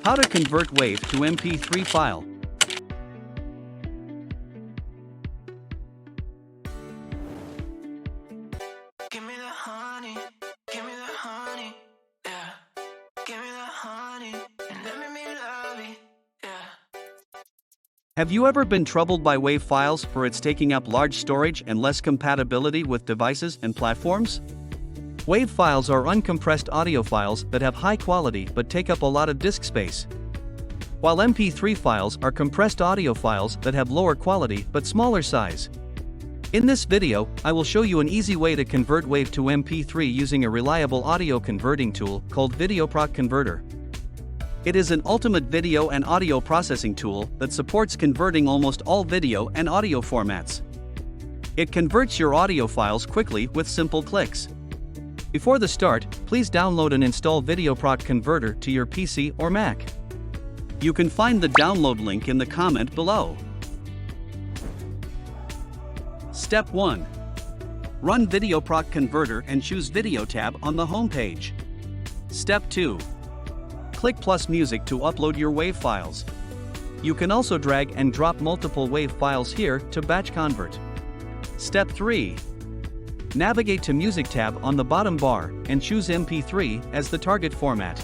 How to convert WAV to MP3 file. Give me the honey, give me the honey, yeah. Give me the honey, and let me love it, yeah. Have you ever been troubled by WAV files for its taking up large storage and less compatibility with devices and platforms? WAV files are uncompressed audio files that have high quality but take up a lot of disk space. While MP3 files are compressed audio files that have lower quality but smaller size. In this video, I will show you an easy way to convert WAV to MP3 using a reliable audio converting tool called VideoProc Converter. It is an ultimate video and audio processing tool that supports converting almost all video and audio formats. It converts your audio files quickly with simple clicks. Before the start, please download and install VideoProc Converter to your PC or Mac. You can find the download link in the comment below. Step 1. Run VideoProc Converter and choose Video tab on the home page. Step 2. Click plus music to upload your WAV files. You can also drag and drop multiple WAV files here to batch convert. Step 3. Navigate to Music tab on the bottom bar and choose MP3 as the target format.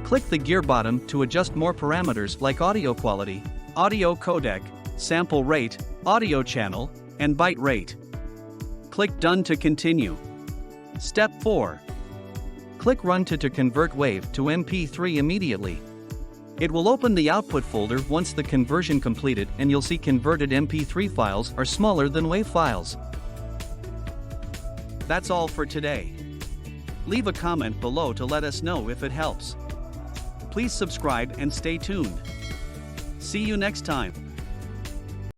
Click the gear bottom to adjust more parameters like audio quality, audio codec, sample rate, audio channel, and byte rate. Click Done to continue. Step 4. Click Run to convert WAV to MP3 immediately. It will open the output folder once the conversion completed, and you'll see converted MP3 files are smaller than WAV files. That's all for today. Leave a comment below to let us know if it helps. Please subscribe and stay tuned. See you next time.